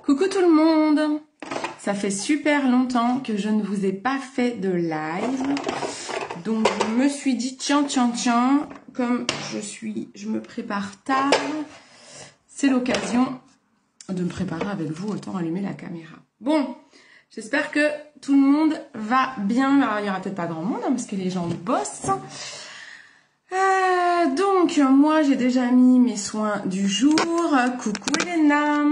Coucou tout le monde! Ça fait super longtemps que je ne vous ai pas fait de live. Donc je me suis dit tiens, comme je me prépare tard, c'est l'occasion de me préparer avec vous, autant allumer la caméra. Bon, j'espère que tout le monde va bien. Alors, il n'y aura peut-être pas grand monde hein, parce que les gens bossent. Donc moi j'ai déjà mis mes soins du jour. Coucou Elena.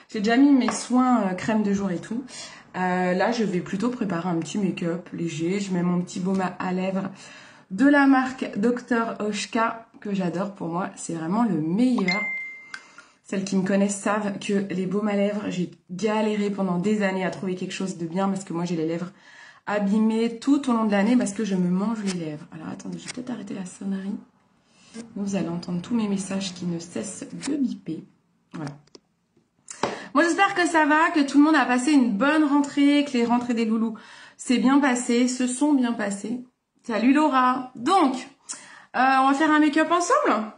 J'ai déjà mis mes soins crème de jour et tout. Là je vais plutôt préparer un petit make-up léger. Je mets mon petit baume à lèvres de la marque Dr. Oshka que j'adore. Pour moi c'est vraiment le meilleur. Celles qui me connaissent savent que les baumes à lèvres, j'ai galéré pendant des années à trouver quelque chose de bien parce que moi j'ai les lèvres abîmées tout au long de l'année parce que je me mange les lèvres. Alors attendez, je vais peut-être arrêter la sonnerie. Vous allez entendre tous mes messages qui ne cessent de biper. Voilà. Moi j'espère que ça va, que tout le monde a passé une bonne rentrée, que les rentrées des loulous s'est bien passé, se sont bien passées. Salut Laura. Donc, on va faire un make-up ensemble.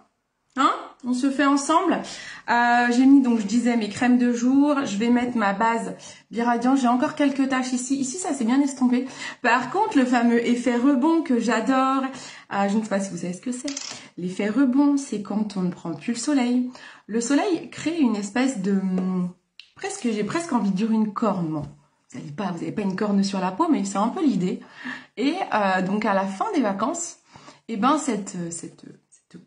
Hein? On se fait ensemble. J'ai mis donc je disais mes crèmes de jour. Je vais mettre ma base Biradiant. J'ai encore quelques taches ici. Ici ça s'est bien estompé. Par contre le fameux effet rebond que j'adore. Je ne sais pas si vous savez ce que c'est. L'effet rebond c'est quand on ne prend plus le soleil. Le soleil crée une espèce de j'ai presque envie de dire une corne. Bon, vous n'avez pas une corne sur la peau mais c'est un peu l'idée. Et donc à la fin des vacances, et ben cette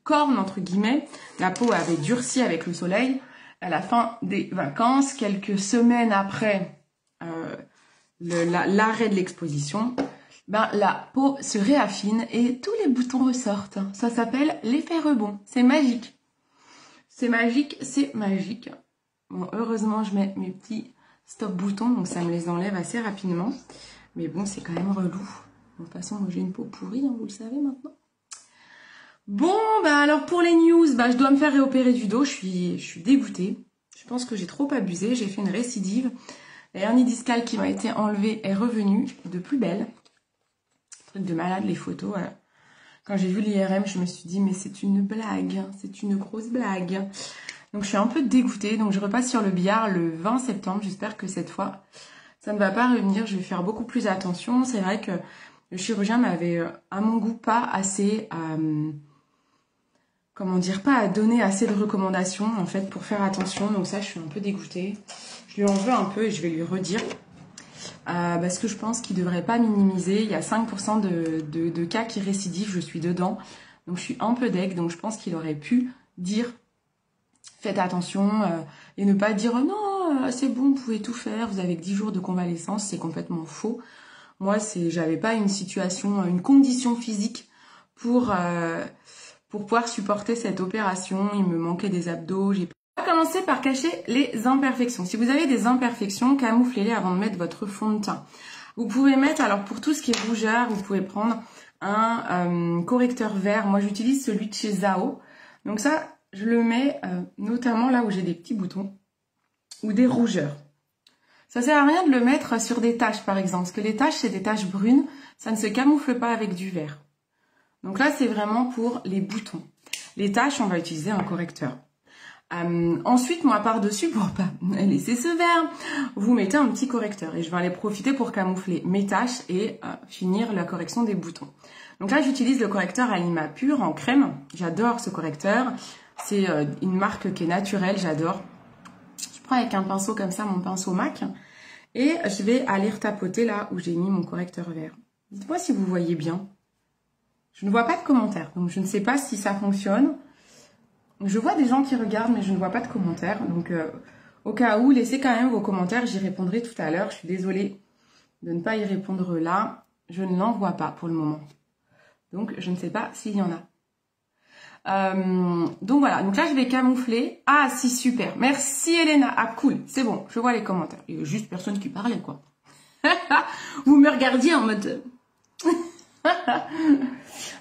corne entre guillemets, la peau avait durci avec le soleil. À la fin des vacances, quelques semaines après l'arrêt de l'exposition, ben la peau se réaffine et tous les boutons ressortent. Ça s'appelle l'effet rebond. C'est magique. C'est magique, c'est magique. Bon, heureusement, je mets mes petits stop boutons, donc ça me les enlève assez rapidement. Mais bon, c'est quand même relou. De toute façon, moi j'ai une peau pourrie, hein, vous le savez maintenant. Bon, bah alors pour les news, bah je dois me faire réopérer du dos, je suis dégoûtée. Je pense que j'ai trop abusé, j'ai fait une récidive. La hernie discale qui m'a été enlevée est revenue de plus belle. Truc de malade les photos. Quand j'ai vu l'IRM, je me suis dit mais c'est une blague, c'est une grosse blague. Donc je suis un peu dégoûtée, donc je repasse sur le billard le 20 septembre. J'espère que cette fois ça ne va pas revenir, je vais faire beaucoup plus attention. C'est vrai que le chirurgien m'avait à mon goût pas assez pas à donner assez de recommandations en fait pour faire attention, donc ça je suis un peu dégoûtée. Je lui en veux un peu et je vais lui redire parce que je pense qu'il devrait pas minimiser. Il y a 5% de cas qui récidivent, je suis dedans, donc je suis un peu deg, donc je pense qu'il aurait pu dire faites attention et ne pas dire non c'est bon, vous pouvez tout faire, vous avez que 10 jours de convalescence. C'est complètement faux. Moi j'avais pas une situation, une condition physique pour pouvoir supporter cette opération. Il me manquait des abdos. On va commencer par cacher les imperfections. Si vous avez des imperfections, camouflez-les avant de mettre votre fond de teint. Vous pouvez mettre, alors pour tout ce qui est rougeur, vous pouvez prendre un correcteur vert. Moi j'utilise celui de chez Zao. Donc ça, je le mets notamment là où j'ai des petits boutons ou des rougeurs. Ça sert à rien de le mettre sur des taches par exemple, parce que les taches c'est des taches brunes, ça ne se camoufle pas avec du vert. Donc là, c'est vraiment pour les boutons. Les taches, on va utiliser un correcteur. Ensuite, moi, par-dessus, pour pas laisser ce vert, vous mettez un petit correcteur. Et je vais aller profiter pour camoufler mes taches et finir la correction des boutons. Donc là, j'utilise le correcteur Alima Pure en crème. J'adore ce correcteur. C'est une marque qui est naturelle, j'adore. Je prends avec un pinceau comme ça, mon pinceau MAC. Et je vais aller retapoter là où j'ai mis mon correcteur vert. Dites-moi si vous voyez bien. Je ne vois pas de commentaires, donc je ne sais pas si ça fonctionne. Je vois des gens qui regardent, mais je ne vois pas de commentaires. Donc, au cas où, laissez quand même vos commentaires. J'y répondrai tout à l'heure. Je suis désolée de ne pas y répondre là. Je ne l'en vois pas pour le moment. Donc, je ne sais pas s'il y en a. Donc, voilà. Donc là, je vais camoufler. Ah, si, super. Merci, Elena. Ah, cool. C'est bon. Je vois les commentaires. Il y a juste personne qui parlait, quoi. Vous me regardiez en mode...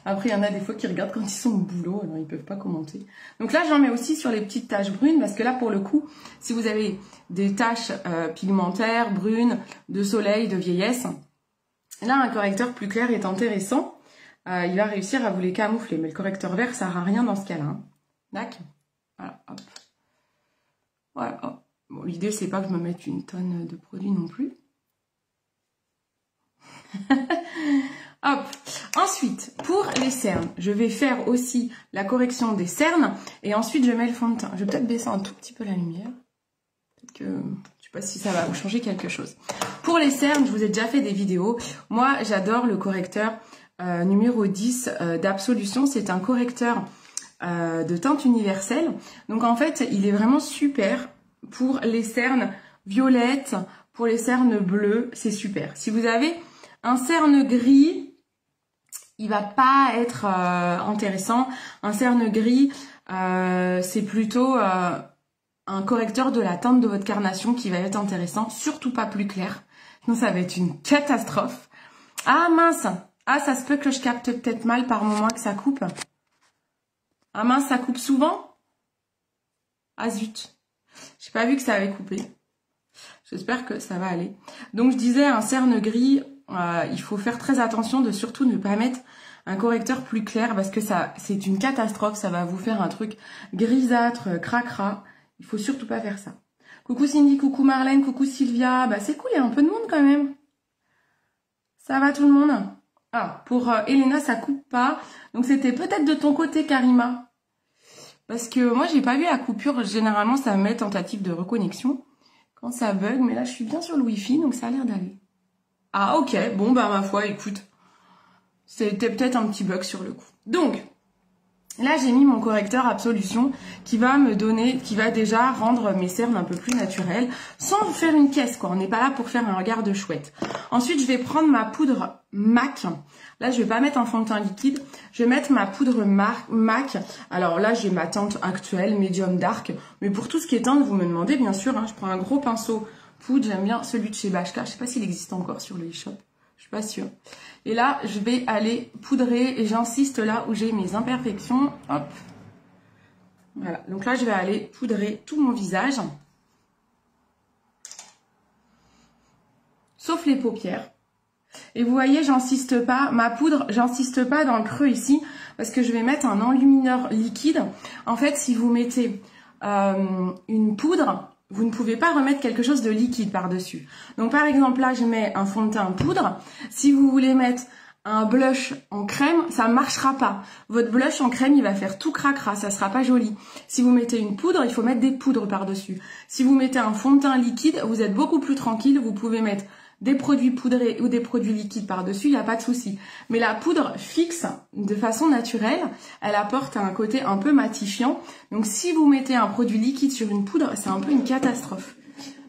Après, il y en a des fois qui regardent quand ils sont au boulot, alors ils peuvent pas commenter. Donc là, j'en mets aussi sur les petites taches brunes, parce que là, pour le coup, si vous avez des taches pigmentaires, brunes, de soleil, de vieillesse, là, un correcteur plus clair est intéressant. Il va réussir à vous les camoufler, mais le correcteur vert, ça sert à rien dans ce cas-là. Hein. D'accord. Voilà, hop. Voilà, hop. Bon, l'idée, c'est pas que je me mette une tonne de produits non plus. Hop. Ensuite, pour les cernes, je vais faire aussi la correction des cernes. Et ensuite, je mets le fond de teint. Je vais peut-être baisser un tout petit peu la lumière. Peut-être que... je sais pas si ça va vous changer quelque chose. Pour les cernes, je vous ai déjà fait des vidéos. Moi, j'adore le correcteur numéro 10 d'Absolution. C'est un correcteur de teinte universelle. Donc en fait, il est vraiment super pour les cernes violettes, pour les cernes bleues. C'est super. Si vous avez un cerne gris, il va pas être intéressant. Un cerne gris, c'est plutôt un correcteur de la teinte de votre carnation qui va être intéressant. Surtout pas plus clair. Sinon, ça va être une catastrophe. Ah mince! Ah, ça se peut que je capte peut-être mal par moment que ça coupe. Ah mince, ça coupe souvent? Ah zut! J'ai pas vu que ça avait coupé. J'espère que ça va aller. Donc, je disais, un cerne gris... il faut faire très attention de surtout ne pas mettre un correcteur plus clair parce que ça c'est une catastrophe, ça va vous faire un truc grisâtre, cracra. Il faut surtout pas faire ça. Coucou Cindy, coucou Marlène, coucou Sylvia. Bah c'est cool, il y a un peu de monde quand même. Ça va tout le monde? Ah, pour Elena, ça coupe pas. Donc c'était peut-être de ton côté Karima. Parce que moi j'ai pas vu la coupure, généralement ça me met tentative de reconnexion quand ça bug, mais là je suis bien sur le wifi donc ça a l'air d'aller. Ah ok, bon bah ma foi, écoute, c'était peut-être un petit bug sur le coup. Donc, là j'ai mis mon correcteur Absolution qui va me donner, qui va déjà rendre mes cernes un peu plus naturelles, sans faire une caisse quoi, on n'est pas là pour faire un regard de chouette. Ensuite je vais prendre ma poudre MAC, là je vais pas mettre un fond de teint liquide, je vais mettre ma poudre MAC, alors là j'ai ma teinte actuelle, médium dark, mais pour tout ce qui est teinte, vous me demandez bien sûr, hein, je prends un gros pinceau poudre, j'aime bien celui de chez Bashka. Je sais pas s'il existe encore sur le e-shop. Je suis pas sûre. Et là, je vais aller poudrer et j'insiste là où j'ai mes imperfections. Hop. Voilà. Donc là, je vais aller poudrer tout mon visage. Sauf les paupières. Et vous voyez, j'insiste pas. Ma poudre, j'insiste pas dans le creux ici parce que je vais mettre un enlumineur liquide. En fait, si vous mettez une poudre... vous ne pouvez pas remettre quelque chose de liquide par-dessus. Donc par exemple là je mets un fond de teint poudre. Si vous voulez mettre un blush en crème, ça ne marchera pas. Votre blush en crème il va faire tout cracra, ça sera pas joli. Si vous mettez une poudre, il faut mettre des poudres par-dessus. Si vous mettez un fond de teint liquide, vous êtes beaucoup plus tranquille, vous pouvez mettre des produits poudrés ou des produits liquides par-dessus, il n'y a pas de souci. Mais la poudre fixe de façon naturelle, elle apporte un côté un peu matifiant. Donc si vous mettez un produit liquide sur une poudre, c'est un peu une catastrophe.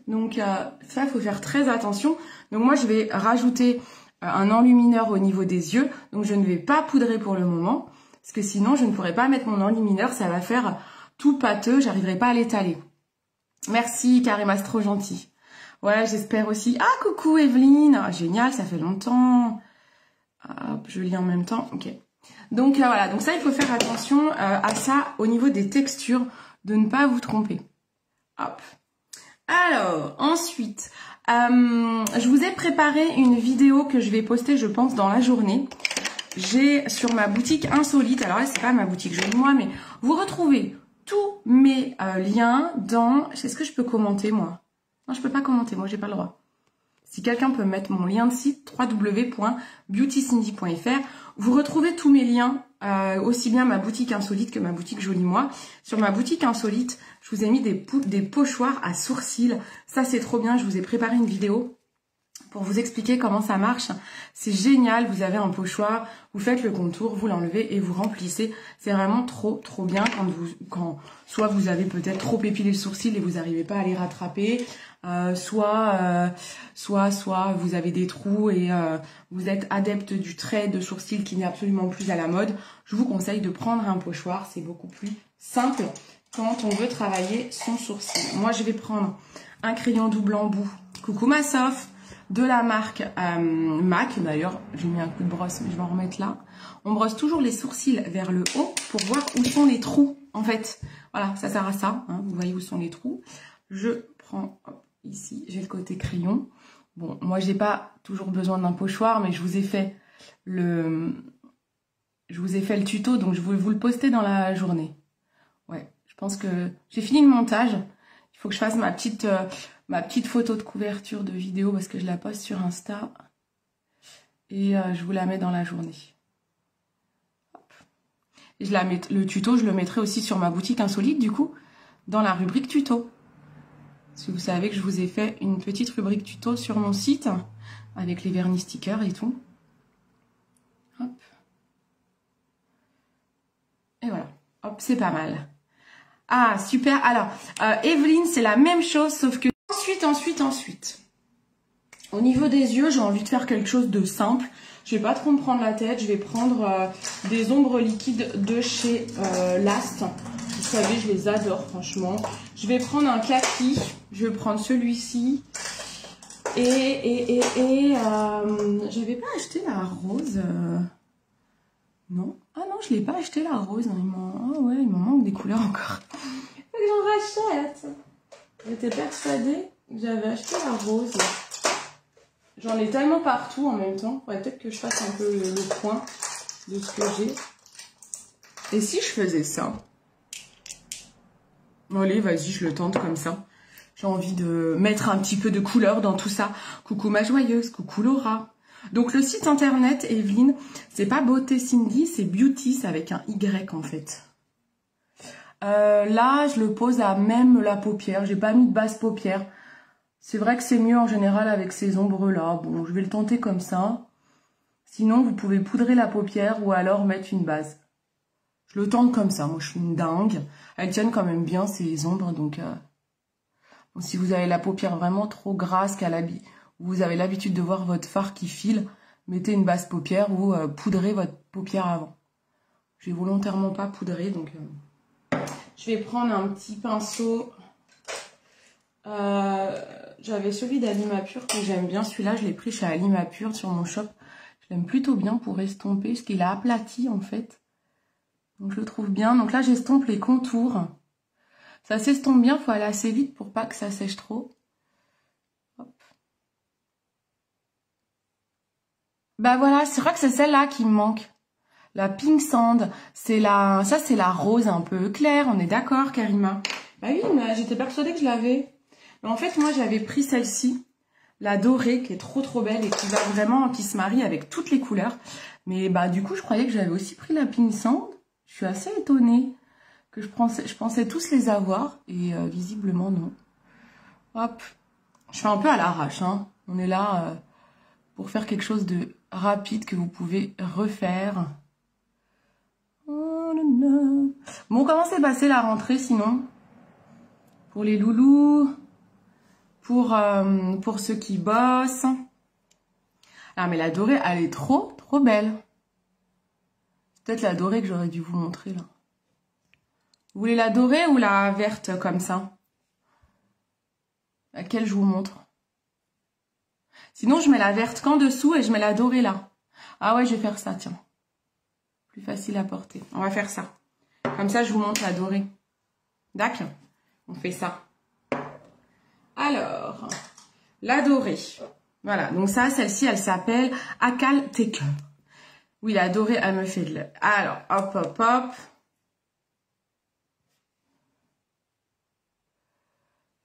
Donc ça, il faut faire très attention. Donc moi, je vais rajouter un enlumineur au niveau des yeux. Donc je ne vais pas poudrer pour le moment, parce que sinon, je ne pourrai pas mettre mon enlumineur. Ça va faire tout pâteux, j'arriverai pas à l'étaler. Merci, Karima, c'est trop gentil. Ouais, j'espère aussi. Ah, coucou Evelyne. Ah, génial, ça fait longtemps. Hop, je lis en même temps. Ok. Donc voilà, donc ça, il faut faire attention à ça au niveau des textures, de ne pas vous tromper. Hop. Alors, ensuite, je vous ai préparé une vidéo que je vais poster, je pense, dans la journée. J'ai sur ma boutique insolite, alors là, c'est pas ma boutique Jolie Moi, mais vous retrouvez tous mes liens dans... Est-ce que je peux commenter, moi? Non, je peux pas commenter, moi j'ai pas le droit. Si quelqu'un peut mettre mon lien de site, www.beautycindy.fr, vous retrouvez tous mes liens, aussi bien ma boutique insolite que ma boutique Jolie Moi. Sur ma boutique insolite, je vous ai mis des pochoirs à sourcils. Ça c'est trop bien, je vous ai préparé une vidéo pour vous expliquer comment ça marche. C'est génial, vous avez un pochoir, vous faites le contour, vous l'enlevez et vous remplissez. C'est vraiment trop bien quand soit vous avez peut-être trop épilé le sourcil et vous n'arrivez pas à les rattraper, soit vous avez des trous et vous êtes adepte du trait de sourcil qui n'est absolument plus à la mode. Je vous conseille de prendre un pochoir, c'est beaucoup plus simple quand on veut travailler son sourcil. Moi je vais prendre un crayon double embout, coucou ma Soph, de la marque MAC. D'ailleurs, j'ai mis un coup de brosse, mais je vais en remettre là. On brosse toujours les sourcils vers le haut pour voir où sont les trous, en fait. Voilà, ça sert à ça. Hein, vous voyez où sont les trous. Je prends, hop, ici, j'ai le côté crayon. Bon, moi, j'ai pas toujours besoin d'un pochoir, mais je vous ai fait le tuto, donc je vais vous le poster dans la journée. Ouais, je pense que j'ai fini le montage. Il faut que je fasse ma petite photo de couverture de vidéo parce que je la poste sur Insta. Et je vous la mets dans la journée. Hop. Et le tuto, je le mettrai aussi sur ma boutique insolite, du coup, dans la rubrique tuto. Parce que vous savez que je vous ai fait une petite rubrique tuto sur mon site, avec les vernis stickers et tout. Hop. Et voilà. Hop, c'est pas mal. Ah, super. Alors, Evelyne, c'est la même chose, sauf que... Ensuite. Au niveau des yeux, j'ai envie de faire quelque chose de simple. Je vais pas trop me prendre la tête. Je vais prendre des ombres liquides de chez Last. Vous savez, je les adore, franchement. Je vais prendre un kaki. Je vais prendre celui-ci. Et j'avais pas acheté la rose. Non. Ah non, je l'ai pas acheté la rose. Il m'en manque des couleurs encore. Faut que j'en rachète. J'étais persuadée que j'avais acheté la rose. J'en ai tellement partout en même temps. Faudrait peut-être que je fasse un peu le point de ce que j'ai. Et si je faisais ça? Allez, vas-y, je le tente comme ça. J'ai envie de mettre un petit peu de couleur dans tout ça. Coucou ma joyeuse, coucou Laura. Donc le site internet, Evelyne, c'est pas Beauté Cindy, c'est Beauty, c'est avec un Y en fait. Là, je le pose à même la paupière. J'ai pas mis de base paupière. C'est vrai que c'est mieux en général avec ces ombres-là. Bon, je vais le tenter comme ça. Sinon, vous pouvez poudrer la paupière ou alors mettre une base. Je le tente comme ça. Moi, je suis une dingue. Elles tiennent quand même bien ces ombres. Donc, bon, si vous avez la paupière vraiment trop grasse, vous avez l'habitude de voir votre fard qui file, mettez une base paupière ou poudrez votre paupière avant. J'ai volontairement pas poudré, donc... Je vais prendre un petit pinceau. J'avais celui d'Alimapur que j'aime bien. Celui-là, je l'ai pris chez Alimapur sur mon shop. Je l'aime plutôt bien pour estomper, parce qu'il est aplati en fait. Donc je le trouve bien. Donc là, j'estompe les contours. Ça s'estompe bien, il faut aller assez vite pour pas que ça sèche trop. Hop. Bah voilà, c'est vrai que c'est celle-là qui me manque. La Pink Sand, ça c'est la rose un peu claire, on est d'accord Karima? Bah oui, j'étais persuadée que je l'avais. Mais en fait, moi j'avais pris celle-ci, la dorée, qui est trop belle et qui se marie avec toutes les couleurs. Mais bah du coup, je croyais que j'avais aussi pris la Pink Sand. Je suis assez étonnée que je pensais tous les avoir et visiblement non. Hop, je fais un peu à l'arrache, hein. On est là pour faire quelque chose de rapide que vous pouvez refaire. Bon, comment s'est passée la rentrée sinon? Pour les loulous, pour ceux qui bossent. Ah mais la dorée, elle est trop belle. C'est peut-être la dorée que j'aurais dû vous montrer là. Vous voulez la dorée ou la verte comme ça? Laquelle je vous montre? Sinon je mets la verte qu'en dessous et je mets la dorée là. Ah ouais, je vais faire ça, tiens. Plus facile à porter. On va faire ça. Comme ça, je vous montre la dorée. D'accord? On fait ça. Alors, la dorée. Voilà, donc ça, celle-ci, elle s'appelle Akal Teke. Oui, la dorée, elle me fait de l'œil. Alors, hop.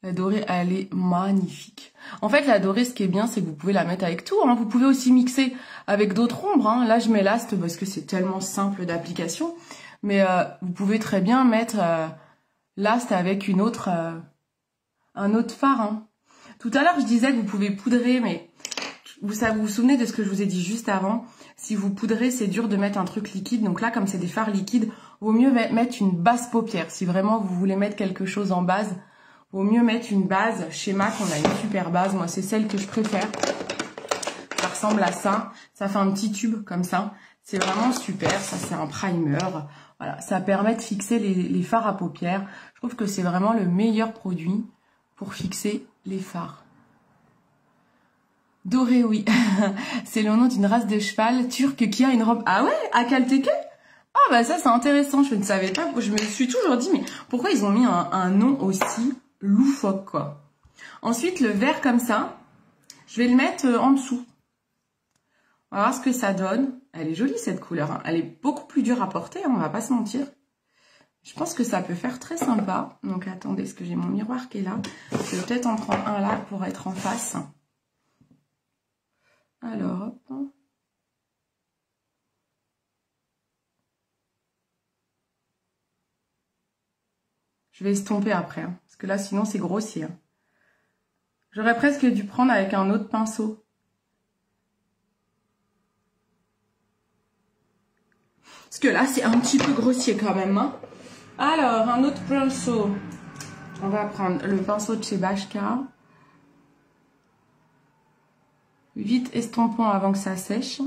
La dorée, elle est magnifique. En fait, la dorée, ce qui est bien, c'est que vous pouvez la mettre avec tout, hein. Vous pouvez aussi mixer avec d'autres ombres, hein. Là, je mets Last parce que c'est tellement simple d'application. Mais vous pouvez très bien mettre Last avec un autre fard, hein. Tout à l'heure, je disais que vous pouvez poudrer, mais vous vous souvenez de ce que je vous ai dit juste avant? Si vous poudrez, c'est dur de mettre un truc liquide. Donc là, comme c'est des fards liquides, vaut mieux mettre une base paupière. Si vraiment vous voulez mettre quelque chose en base, vaut mieux mettre une base. Chez MAC, on a une super base. Moi, c'est celle que je préfère. Ça ressemble à ça. Ça fait un petit tube comme ça. C'est vraiment super. Ça, c'est un primer. Voilà, ça permet de fixer les fards à paupières. Je trouve que c'est vraiment le meilleur produit pour fixer les fards. Doré, oui. C'est le nom d'une race de cheval turc qui a une robe... Ah ouais, Akal Teke? Ah bah ça, c'est intéressant. Je ne savais pas. Je me suis toujours dit, mais pourquoi ils ont mis un nom aussi loufoque, quoi. Ensuite, le vert comme ça, je vais le mettre en dessous. On va voir ce que ça donne. Elle est jolie, cette couleur, hein. Elle est beaucoup plus dure à porter, hein, on va pas se mentir. Je pense que ça peut faire très sympa. Donc attendez, est-ce que j'ai mon miroir qui est là? Je vais peut-être en prendre un là pour être en face. Alors, hop. Je vais estomper après, hein, parce que là, sinon, c'est grossier. Hein. J'aurais presque dû prendre avec un autre pinceau. Parce que là, c'est un petit peu grossier quand même. Hein. Alors, un autre pinceau. On va prendre le pinceau de chez Bashka. Vite estompons avant que ça sèche.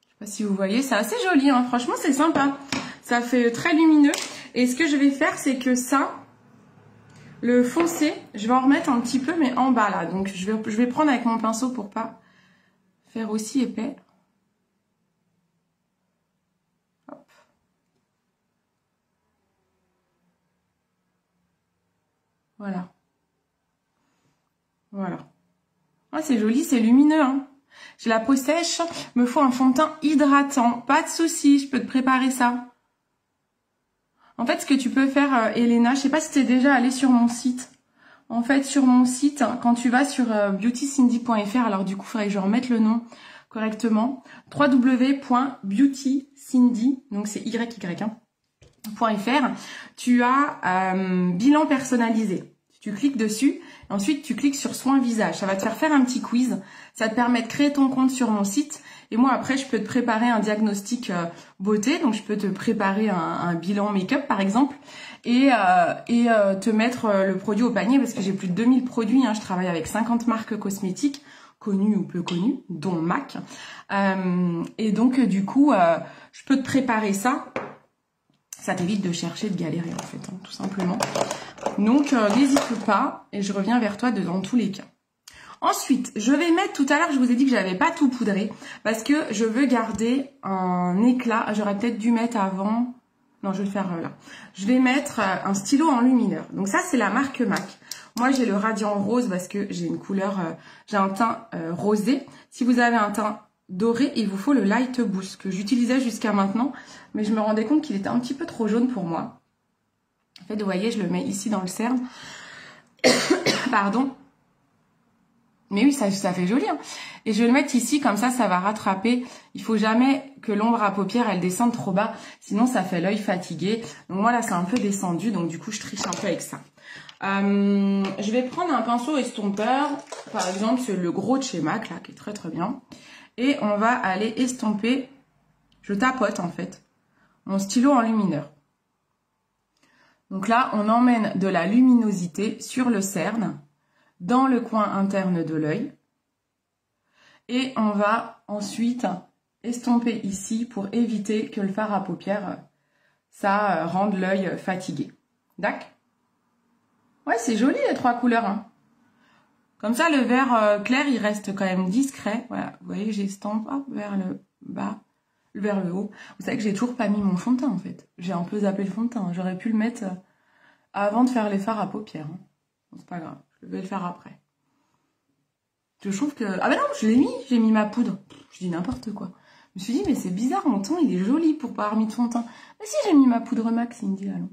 Je sais pas si vous voyez, c'est assez joli. Hein. Franchement, c'est sympa. Ça fait très lumineux. Et ce que je vais faire, c'est que ça, le foncé, je vais en remettre un petit peu, mais en bas là. Donc, je vais prendre avec mon pinceau pour pas faire aussi épais. Hop. Voilà. Voilà. Ah, c'est joli, c'est lumineux. Hein. J'ai la peau sèche, me faut un fond de teint hydratant. Pas de souci, je peux te préparer ça. En fait, ce que tu peux faire, Elena, je sais pas si tu es déjà allée sur mon site. En fait, sur mon site, quand tu vas sur beautycindy.fr, alors du coup, il faudrait que je remette le nom correctement. www.beautycindy, donc c'est YY, hein, .fr. Tu as bilan personnalisé. Tu cliques dessus, et ensuite tu cliques sur soins visage. Ça va te faire un petit quiz. Ça te permet de créer ton compte sur mon site. Et moi, après, je peux te préparer un diagnostic beauté. Donc, je peux te préparer un bilan make-up, par exemple. Et te mettre le produit au panier. Parce que j'ai plus de 2000 produits. Hein. Je travaille avec 50 marques cosmétiques, connues ou peu connues, dont MAC. Et donc, du coup, je peux te préparer ça. Ça t'évite de chercher, de galérer, en fait, hein, tout simplement. Donc, n'hésite pas. Et je reviens vers toi dans tous les cas. Ensuite, je vais mettre, tout à l'heure, je vous ai dit que j'avais pas tout poudré parce que je veux garder un éclat. J'aurais peut-être dû mettre avant. Non, je vais le faire là. Je vais mettre un stylo enlumineur. Donc ça, c'est la marque MAC. Moi, j'ai le radiant rose parce que j'ai une couleur, j'ai un teint rosé. Si vous avez un teint doré, il vous faut le Light Boost que j'utilisais jusqu'à maintenant. Mais je me rendais compte qu'il était un petit peu trop jaune pour moi. En fait, vous voyez, je le mets ici dans le cerne. Pardon. Mais oui, ça fait joli. Hein. Et je vais le mettre ici, comme ça va rattraper. Il faut jamais que l'ombre à paupières, elle descende trop bas. Sinon, ça fait l'œil fatigué. Donc moi, là, c'est un peu descendu. Donc du coup, je triche un peu avec ça. Je vais prendre un pinceau estompeur. Par exemple, c'est le gros de chez MAC, là, qui est très très bien. Et on va aller estomper. Je tapote, en fait, mon stylo enlumineur. Donc là, on emmène de la luminosité sur le cerne, dans le coin interne de l'œil. Et on va ensuite estomper ici pour éviter que le fard à paupières, ça rende l'œil fatigué. D'accord? Ouais, c'est joli les trois couleurs. Hein. Comme ça, le vert clair, il reste quand même discret. Voilà, vous voyez, j'estompe vers le bas, vers le haut. Vous savez que j'ai toujours pas mis mon fond de teint en fait. J'ai un peu zappé le fond de teint. J'aurais pu le mettre avant de faire les fards à paupières. Hein. Bon, c'est pas grave. Je vais le faire après. Je trouve que... Ah ben non, je l'ai mis, j'ai mis ma poudre. Je dis n'importe quoi. Je me suis dit, mais c'est bizarre, mon teint, il est joli pour pas avoir mis de fond de teint. Mais si, j'ai mis ma poudre MAC, Cindy, allons.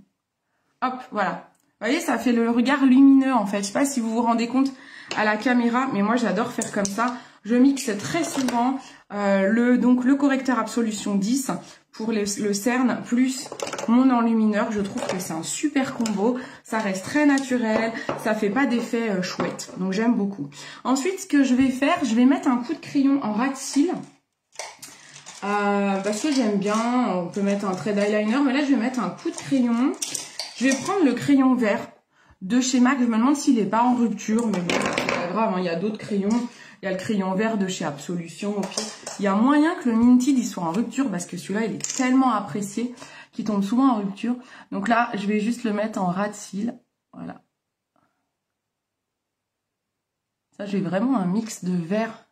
Hop, voilà. Vous voyez, ça fait le regard lumineux, en fait. Je sais pas si vous vous rendez compte à la caméra, mais moi, j'adore faire comme ça. Je mixe très souvent le correcteur Absolution 10 pour le cerne, plus mon enlumineur. Je trouve que c'est un super combo. Ça reste très naturel. Ça fait pas d'effet chouette. Donc, j'aime beaucoup. Ensuite, ce que je vais faire, je vais mettre un coup de crayon en ras de cils. Parce que j'aime bien. On peut mettre un trait d'eyeliner. Mais là, je vais mettre un coup de crayon. Je vais prendre le crayon vert de chez MAC. Je me demande s'il n'est pas en rupture. Mais bon, c'est pas grave. Hein. Il y a d'autres crayons. Il y a le crayon vert de chez Absolution. Il y a moyen que le Minted il soit en rupture parce que celui-là, il est tellement apprécié qu'il tombe souvent en rupture. Donc là, je vais juste le mettre en ras de cils. Voilà. Ça, j'ai vraiment un mix de vert.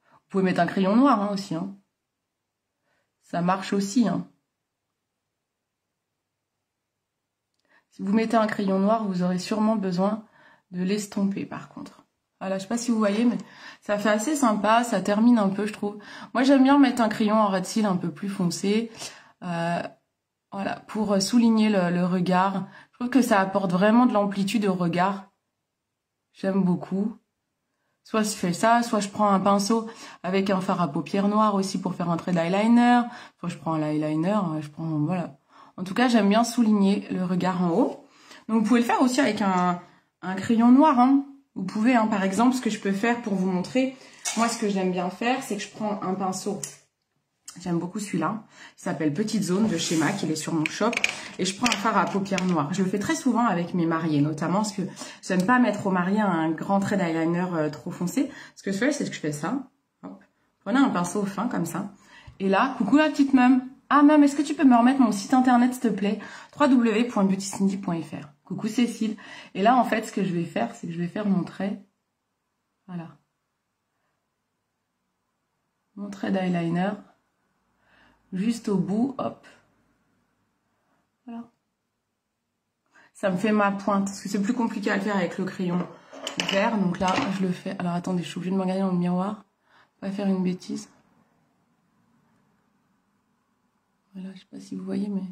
Vous pouvez mettre un crayon noir hein, aussi. Hein. Ça marche aussi. Hein. Si vous mettez un crayon noir, vous aurez sûrement besoin de l'estomper par contre. Voilà, je sais pas si vous voyez, mais ça fait assez sympa, ça termine un peu, je trouve. Moi, j'aime bien mettre un crayon en red seal un peu plus foncé, voilà, pour souligner le regard. Je trouve que ça apporte vraiment de l'amplitude au regard. J'aime beaucoup. Soit je fais ça, soit je prends un pinceau avec un fard à paupières noires aussi pour faire un trait d'eyeliner. Soit je prends l'eyeliner, voilà. En tout cas, j'aime bien souligner le regard en haut. Donc, vous pouvez le faire aussi avec un crayon noir, hein. Vous pouvez, hein, par exemple, ce que je peux faire pour vous montrer. Moi, ce que j'aime bien faire, c'est que je prends un pinceau. J'aime beaucoup celui-là. Il s'appelle Petite Zone de chez MAC. Il est sur mon shop. Et je prends un fard à paupières noires. Je le fais très souvent avec mes mariés, notamment parce que j'aime pas mettre au marié un grand trait d'eyeliner trop foncé. Ce que je fais, c'est que je fais ça. Hop. Prenez un pinceau fin comme ça. Et là, coucou la petite Mum. Ah Mum, est-ce que tu peux me remettre mon site internet, s'il te plaît? www.beautycindy.fr. Coucou Cécile. Et là, en fait, ce que je vais faire, c'est que je vais faire mon trait. Voilà. Mon trait d'eyeliner. Juste au bout, hop. Voilà. Ça me fait ma pointe, parce que c'est plus compliqué à le faire avec le crayon vert. Donc là, je le fais. Alors attendez, je suis obligée de me regarder dans le miroir. Pas faire une bêtise. Voilà, je sais pas si vous voyez, mais...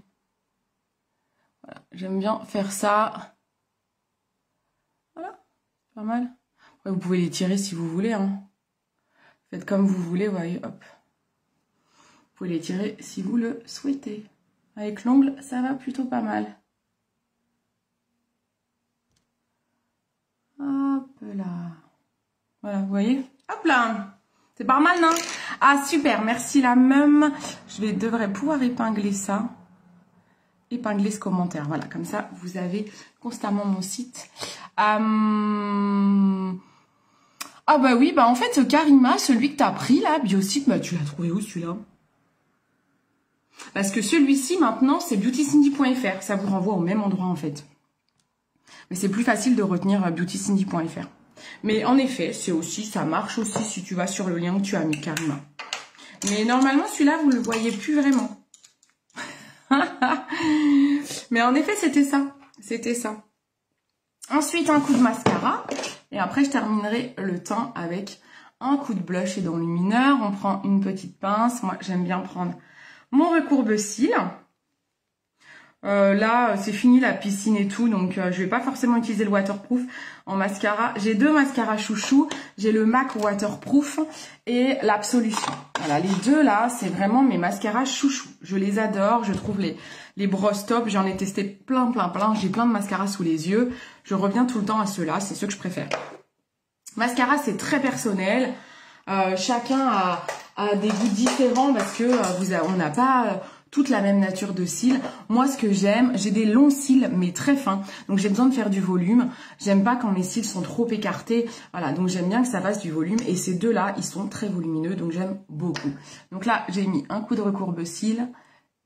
Voilà, j'aime bien faire ça. Voilà, pas mal. Après, vous pouvez les tirer si vous voulez, hein. Faites comme vous voulez, vous voyez, hop. Vous pouvez les tirer si vous le souhaitez. Avec l'ongle, ça va plutôt pas mal. Hop là. Voilà, vous voyez? Hop là. C'est pas mal, non? Ah, super, merci la Mum. Je devrais pouvoir épingler ça. Épingler ce commentaire. Voilà, comme ça, vous avez constamment mon site. Ah bah oui, bah en fait, Karima, celui que t'as pris là, Biosite, bah tu l'as trouvé où celui-là? Parce que celui-ci, maintenant, c'est beautycindy.fr. Ça vous renvoie au même endroit, en fait. Mais c'est plus facile de retenir beautycindy.fr. Mais en effet, c'est aussi, ça marche aussi si tu vas sur le lien que tu as mis, Karima. Mais normalement, celui-là, vous ne le voyez plus vraiment. Mais en effet, c'était ça. C'était ça. Ensuite, un coup de mascara. Et après, je terminerai le teint avec un coup de blush et d'enlumineur. On prend une petite pince. Moi, j'aime bien prendre mon recourbe-cils. Là, c'est fini la piscine et tout, donc je vais pas forcément utiliser le waterproof en mascara. J'ai deux mascaras chouchou. J'ai le MAC Waterproof et l'Absolution. Voilà, les deux là, c'est vraiment mes mascaras chouchou. Je les adore, je trouve les brosses top. J'en ai testé plein. J'ai plein de mascaras sous les yeux. Je reviens tout le temps à ceux-là, c'est ceux que je préfère. Mascara, c'est très personnel. Chacun a des goûts différents parce que on n'a pas... toute la même nature de cils. Moi, ce que j'aime, j'ai des longs cils, mais très fins. Donc, j'ai besoin de faire du volume. J'aime pas quand mes cils sont trop écartés. Voilà, donc j'aime bien que ça fasse du volume. Et ces deux-là, ils sont très volumineux, donc j'aime beaucoup. Donc là, j'ai mis un coup de recourbe-cils.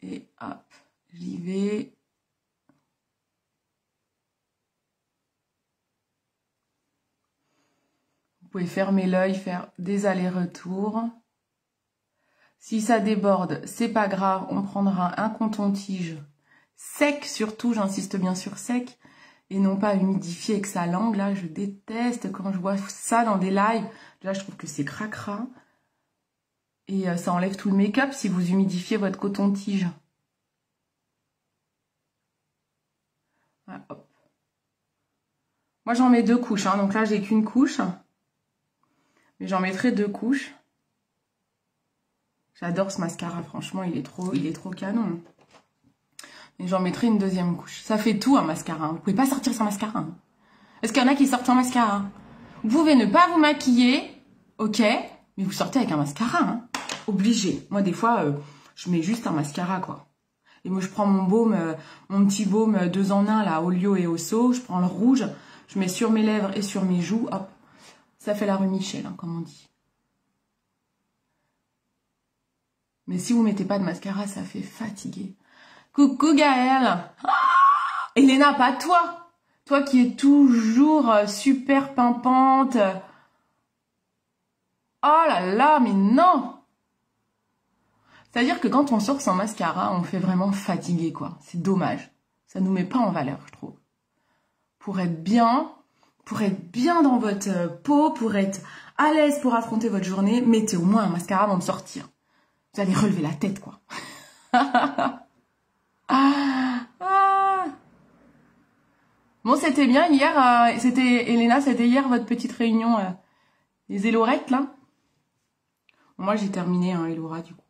Et hop, j'y vais. Vous pouvez fermer l'œil, faire des allers-retours. Si ça déborde, c'est pas grave, on prendra un coton-tige sec, surtout, j'insiste bien sur sec, et non pas humidifié avec sa langue. Là, je déteste quand je vois ça dans des lives. Là, je trouve que c'est cracra. Et ça enlève tout le make-up si vous humidifiez votre coton-tige. Voilà, hop. Moi, j'en mets 2 couches, hein, donc là, j'ai qu'une couche. Mais j'en mettrai 2 couches. J'adore ce mascara, franchement, il est trop canon. Et j'en mettrai une deuxième couche. Ça fait tout un mascara. Vous pouvez pas sortir sans mascara. Hein. Est-ce qu'il y en a qui sortent sans mascara? Vous pouvez ne pas vous maquiller, ok, mais vous sortez avec un mascara. Hein. Obligé. Moi, des fois, je mets juste un mascara, quoi. Et moi, je prends mon baume, mon petit baume 2 en 1, là, Olio et Osso. Je prends le rouge, je mets sur mes lèvres et sur mes joues. Hop, ça fait la rue Michel, hein, comme on dit. Mais si vous mettez pas de mascara, ça fait fatiguer. Coucou Gaëlle. Ah, Elena, pas toi. Toi qui es toujours super pimpante. Oh là là, mais non. C'est-à-dire que quand on sort sans mascara, on fait vraiment fatiguer, quoi. C'est dommage. Ça nous met pas en valeur, je trouve. Pour être bien, pour être bien dans votre peau, pour être à l'aise pour affronter votre journée, mettez au moins un mascara avant de sortir. Vous allez relever la tête, quoi. Bon, c'était bien hier, c'était Elena, c'était hier votre petite réunion des Elorettes, là. Bon, moi, j'ai terminé, hein, Elora, du coup.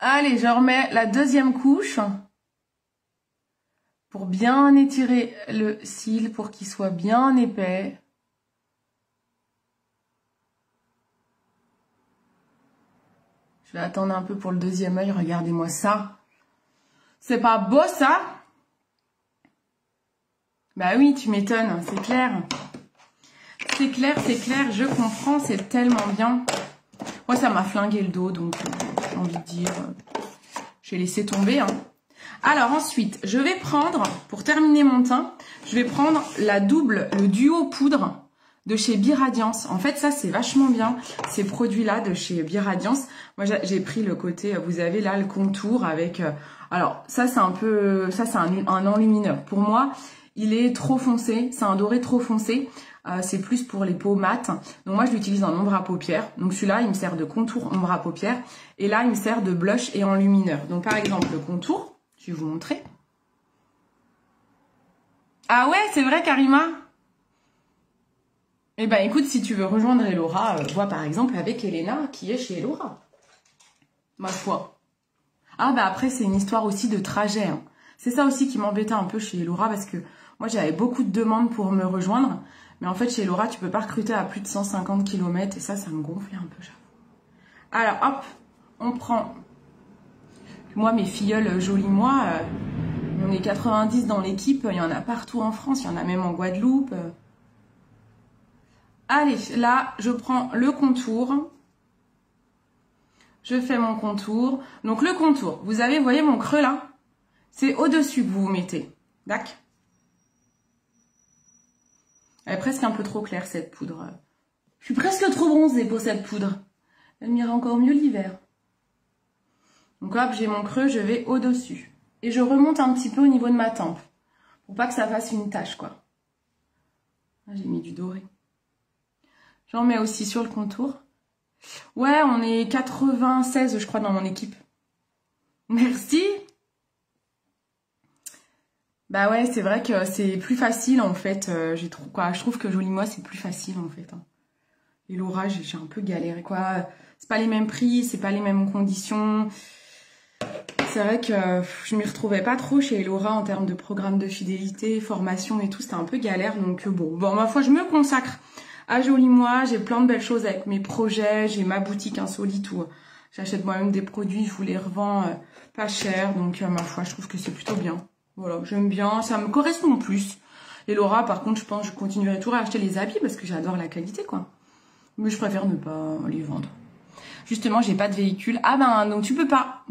Allez, je remets la deuxième couche pour bien étirer le cil, pour qu'il soit bien épais. Je vais attendre un peu pour le deuxième œil, regardez-moi ça. C'est pas beau, ça? Bah oui, tu m'étonnes, c'est clair. C'est clair, je comprends, c'est tellement bien. Moi, ça m'a flingué le dos, donc j'ai envie de dire, j'ai laissé tomber. Hein. Alors ensuite, je vais prendre, pour terminer mon teint, je vais prendre le duo poudre de chez Biradiance. En fait, ça, c'est vachement bien, ces produits-là de chez Biradiance. Moi, j'ai pris le côté, vous avez là le contour avec... alors, ça, c'est un peu... Ça, c'est un enlumineur. Pour moi, il est trop foncé, c'est un doré trop foncé. C'est plus pour les peaux mates. Donc moi, je l'utilise en ombre à paupières. Donc celui-là, il me sert de contour ombre à paupières. Et là, il me sert de blush et enlumineur. Donc par exemple, le contour, je vais vous montrer. Ah ouais, c'est vrai, Karima? Eh ben écoute, si tu veux rejoindre Elora, vois par exemple avec Elena qui est chez Elora. Ma foi. Ah bah après, c'est une histoire aussi de trajet. Hein. C'est ça aussi qui m'embêtait un peu chez Elora parce que moi, j'avais beaucoup de demandes pour me rejoindre. Mais en fait, chez Elora, tu peux pas recruter à plus de 150 km. Et ça me gonflait un peu, j'avoue. Alors, hop, on prend... Moi, mes filleuls jolis moi, on est 90 dans l'équipe. Il y en a partout en France. Il y en a même en Guadeloupe. Allez, là, je prends le contour. Je fais mon contour. Donc, le contour, vous avez, vous voyez mon creux là? C'est au-dessus que vous vous mettez. D'accord? Elle est presque un peu trop claire, cette poudre. Je suis presque trop bronzée pour cette poudre. Elle m'ira encore mieux l'hiver. Donc hop, j'ai mon creux, je vais au-dessus. Et je remonte un petit peu au niveau de ma tempe. Pour pas que ça fasse une tache, quoi. J'ai mis du doré. J'en mets aussi sur le contour. Ouais, on est 96, je crois, dans mon équipe. Merci. Bah ouais, c'est vrai que c'est plus facile en fait. Je trouve que Joli Moi c'est plus facile en fait. Hein. Et Laura, j'ai un peu galéré quoi. C'est pas les mêmes prix, c'est pas les mêmes conditions. C'est vrai que je m'y retrouvais pas trop chez Laura en termes de programme de fidélité, formation et tout. C'était un peu galère. Donc bon, ma foi, je me consacre à Joli Moi. J'ai plein de belles choses avec mes projets. J'ai ma boutique insolite où j'achète moi-même des produits, je vous les revends pas cher. Donc ma foi, je trouve que c'est plutôt bien. Voilà, j'aime bien, ça me correspond plus. Et Laura, par contre, je pense que je continuerai toujours à acheter les habits parce que j'adore la qualité, quoi. Mais je préfère ne pas les vendre. Justement, j'ai pas de véhicule. Ah ben, donc tu peux pas.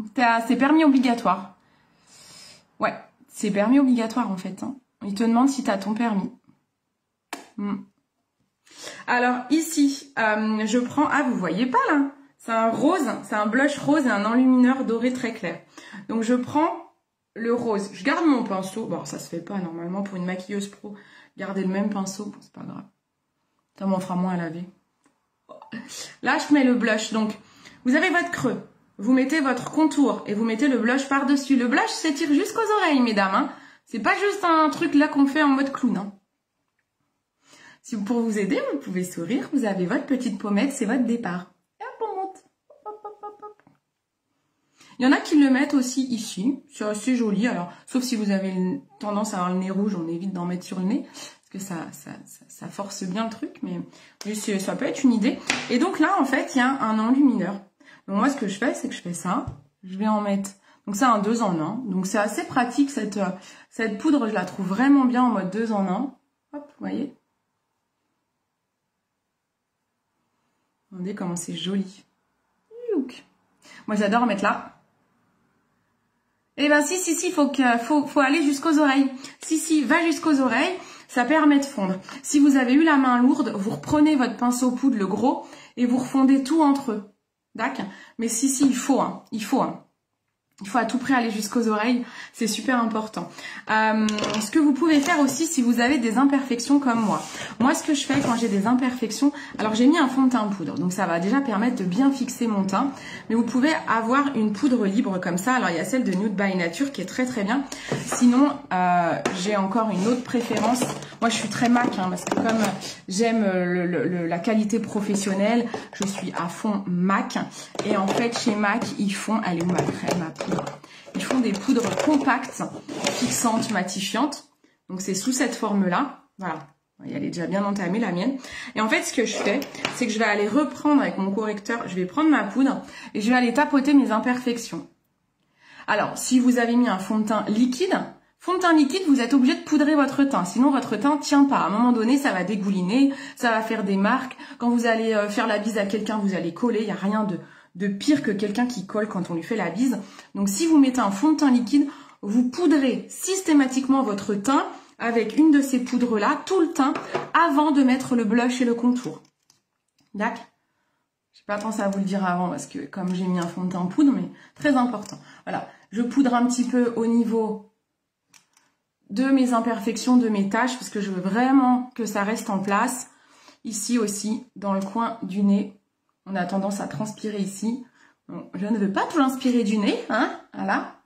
C'est permis obligatoire. Ouais, c'est permis obligatoire, en fait. Hein. Il te demande si tu as ton permis. Alors, ici, je prends... Ah, vous voyez pas, là? C'est un rose, c'est un blush rose et un enlumineur doré très clair. Donc, je prends... le rose, je garde mon pinceau. Bon, ça se fait pas normalement pour une maquilleuse pro. Garder le même pinceau, bon, c'est pas grave. Ça m'en fera moins à laver. Là, je mets le blush. Donc, vous avez votre creux. Vous mettez votre contour et vous mettez le blush par-dessus. Le blush s'étire jusqu'aux oreilles, mesdames. Hein. C'est pas juste un truc là qu'on fait en mode clown. Hein. Si pour vous aider, vous pouvez sourire. Vous avez votre petite pommette, c'est votre départ. Et hop, on monte. Hop, hop, hop, hop. Il y en a qui le mettent aussi ici, c'est assez joli. Alors, sauf si vous avez tendance à avoir le nez rouge, on évite d'en mettre sur le nez, parce que ça force bien le truc, mais ça peut être une idée. Et donc là, en fait, il y a un enlumineur. Donc moi, ce que je fais, c'est que je fais ça, je vais en mettre. Donc c'est un 2 en 1. Donc c'est assez pratique, cette poudre, je la trouve vraiment bien en mode 2 en 1. Hop, vous voyez? Regardez comment c'est joli. Moi, j'adore en mettre là. Eh ben si, faut aller jusqu'aux oreilles. Si, va jusqu'aux oreilles, ça permet de fondre. Si vous avez eu la main lourde, vous reprenez votre pinceau poudre, le gros, et vous refondez tout entre eux. D'accord? Mais si, il faut, hein. Il faut, hein. Il faut à tout prix aller jusqu'aux oreilles, c'est super important. Ce que vous pouvez faire aussi si vous avez des imperfections comme moi. Moi, ce que je fais quand j'ai des imperfections, alors j'ai mis un fond de teint poudre, donc ça va déjà permettre de bien fixer mon teint. Mais vous pouvez avoir une poudre libre comme ça. Alors il y a celle de Nude by Nature qui est très très bien. Sinon, j'ai encore une autre préférence. Moi, je suis très MAC, hein, parce que comme j'aime la qualité professionnelle, je suis à fond MAC. Et en fait, chez MAC, ils font, elle est où ma crème, ma poudre? Ils font des poudres compactes, fixantes, matifiantes. Donc, c'est sous cette forme-là. Voilà. Elle est déjà bien entamée, la mienne. Et en fait, ce que je fais, c'est que je vais aller reprendre avec mon correcteur. Je vais prendre ma poudre et je vais aller tapoter mes imperfections. Alors, si vous avez mis un fond de teint liquide, vous êtes obligé de poudrer votre teint. Sinon, votre teint ne tient pas. À un moment donné, ça va dégouliner, ça va faire des marques. Quand vous allez faire la bise à quelqu'un, vous allez coller. Il n'y a rien de pire que quelqu'un qui colle quand on lui fait la bise. Donc, si vous mettez un fond de teint liquide, vous poudrez systématiquement votre teint avec une de ces poudres-là, tout le teint, avant de mettre le blush et le contour. D'accord? J'ai pas pensé à vous le dire avant parce que comme j'ai mis un fond de teint en poudre, mais très important. Voilà, je poudre un petit peu au niveau de mes imperfections, de mes taches, parce que je veux vraiment que ça reste en place. Ici aussi, dans le coin du nez, on a tendance à transpirer ici. Bon, je ne veux pas tout inspirer du nez, hein, voilà.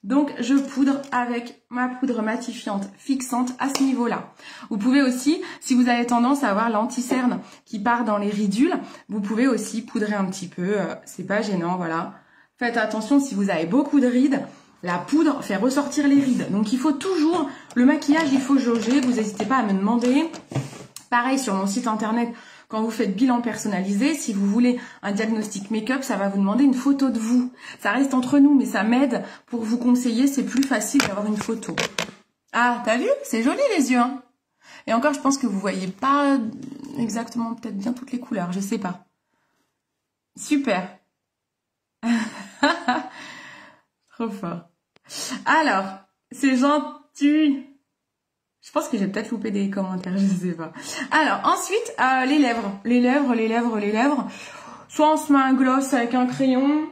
Donc, je poudre avec ma poudre matifiante fixante à ce niveau-là. Vous pouvez aussi, si vous avez tendance à avoir l'anti-cerne qui part dans les ridules, vous pouvez aussi poudrer un petit peu, c'est pas gênant, voilà. Faites attention si vous avez beaucoup de rides. La poudre fait ressortir les rides. Donc, il faut toujours, le maquillage, il faut jauger. Vous n'hésitez pas à me demander. Pareil, sur mon site internet, quand vous faites bilan personnalisé, si vous voulez un diagnostic make-up, ça va vous demander une photo de vous. Ça reste entre nous, mais ça m'aide pour vous conseiller. C'est plus facile d'avoir une photo. Ah, t'as vu? C'est joli les yeux, hein? Et encore, je pense que vous voyez pas exactement, peut-être bien toutes les couleurs. Je sais pas. Super. Trop fort. Alors, c'est gentil. Je pense que j'ai peut-être loupé des commentaires, je sais pas. Alors, ensuite, les lèvres. Les lèvres. Soit on se met un gloss avec un crayon,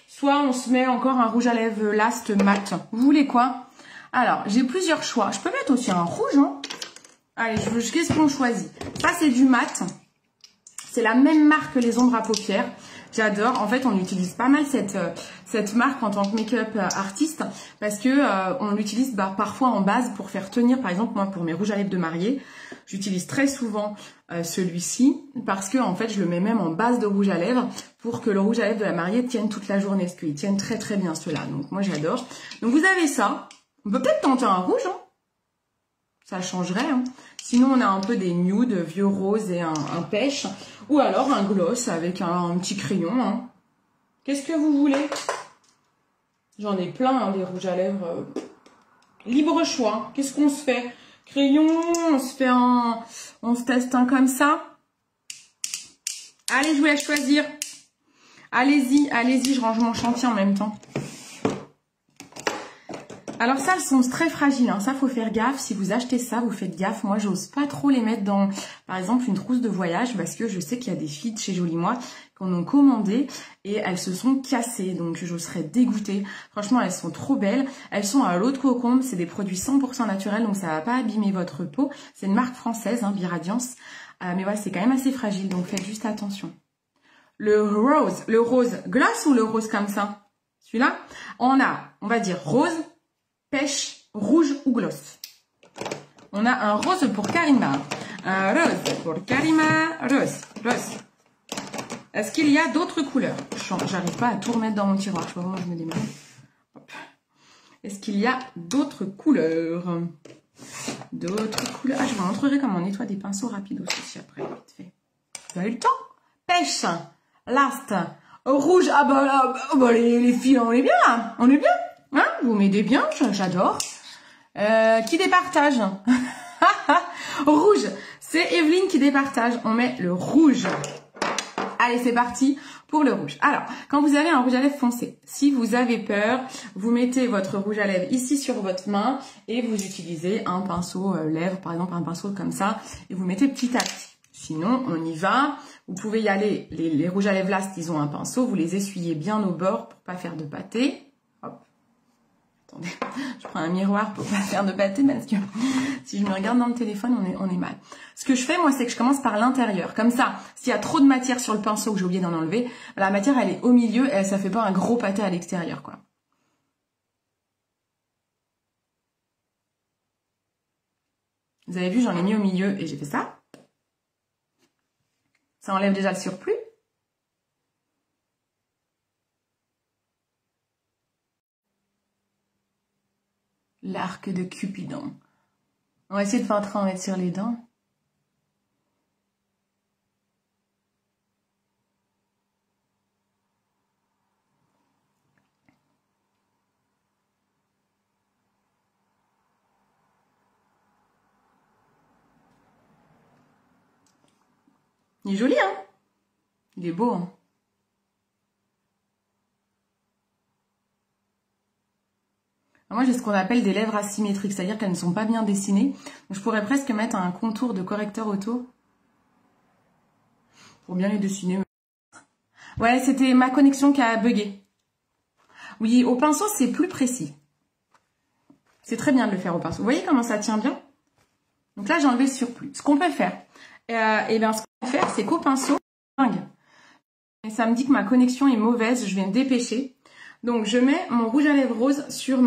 soit on se met encore un rouge à lèvres Last mat. Vous voulez quoi? Alors, j'ai plusieurs choix. Je peux mettre aussi un rouge, hein. Allez, qu'est-ce qu'on choisit? Ça, c'est du mat. C'est la même marque que les ombres à paupières. J'adore. En fait, on utilise pas mal cette marque en tant que make-up artiste parce que on l'utilise parfois en base pour faire tenir. Par exemple, moi, pour mes rouges à lèvres de mariée, j'utilise très souvent celui-ci parce que en fait, je le mets même en base de rouge à lèvres pour que le rouge à lèvres de la mariée tienne toute la journée parce qu'ils tiennent très très bien ceux-là. Donc moi, j'adore. Donc vous avez ça. On peut peut-être tenter un rouge, hein. Ça changerait, hein. Sinon, on a un peu des nudes, vieux rose et un pêche. Ou alors un gloss avec un petit crayon, hein. Qu'est-ce que vous voulez? J'en ai plein, hein, des rouges à lèvres. Libre choix. Qu'est-ce qu'on se fait? Crayon, on se teste un comme ça. Allez, je vous laisse choisir. Allez-y, je range mon chantier en même temps. Alors ça, elles sont très fragiles, hein. Ça, faut faire gaffe. Si vous achetez ça, vous faites gaffe. Moi, j'ose pas trop les mettre dans, par exemple, une trousse de voyage parce que je sais qu'il y a des filles de chez Jolie Moi qui en ont commandé et elles se sont cassées. Donc, je serais dégoûtée. Franchement, elles sont trop belles. Elles sont à l'eau de cocombe. C'est des produits 100% naturels, donc ça va pas abîmer votre peau. C'est une marque française, hein, Biradiance. Mais voilà, c'est quand même assez fragile, donc faites juste attention. Le rose gloss ou le rose comme ça? Celui-là, on va dire rose, pêche, rouge ou gloss. On a un rose pour Karima. Un rose pour Karima. Rose. Est-ce qu'il y a d'autres couleurs? J'arrive pas à tout remettre dans mon tiroir. Je vois comment je me démerde. Est-ce qu'il y a d'autres couleurs? Ah, je vous montrerai comment on nettoie des pinceaux rapides aussi après, vite fait. Vous avez le temps? Pêche. Last. Rouge. Ah bah les filles, on est bien là. On est bien. Hein, vous m'aidez bien, j'adore. Qui départage? Rouge, c'est Evelyne qui départage. On met le rouge. Allez, c'est parti pour le rouge. Alors, quand vous avez un rouge à lèvres foncé, si vous avez peur, vous mettez votre rouge à lèvres ici sur votre main et vous utilisez un pinceau lèvres, par exemple un pinceau comme ça, et vous mettez petit à petit. Sinon, on y va. Vous pouvez y aller. Les rouges à lèvres Last, ils ont un pinceau. Vous les essuyez bien au bord pour pas faire de pâté. Hop. Attendez, je prends un miroir pour pas faire de pâté parce que si je me regarde dans le téléphone, on est mal. Ce que je fais, moi, c'est que je commence par l'intérieur. Comme ça, s'il y a trop de matière sur le pinceau que j'ai oublié d'en enlever, la matière, elle est au milieu et ça fait pas un gros pâté à l'extérieur, quoi. Vous avez vu, j'en ai mis au milieu et j'ai fait ça. Ça enlève déjà le surplus. L'arc de Cupidon. On va essayer de pas en mettre sur les dents. Il est joli, hein? Il est beau, hein? Moi, j'ai ce qu'on appelle des lèvres asymétriques, c'est-à-dire qu'elles ne sont pas bien dessinées. Donc, je pourrais presque mettre un contour de correcteur auto pour bien les dessiner. Ouais, c'était ma connexion qui a bugué. Oui, au pinceau, c'est plus précis. C'est très bien de le faire au pinceau. Vous voyez comment ça tient bien? Donc là, j'ai enlevé le surplus. Ce qu'on peut faire, et bien, ce qu'on peut faire, c'est qu'au pinceau, et ça me dit que ma connexion est mauvaise, je vais me dépêcher. Donc, je mets mon rouge à lèvres rose sur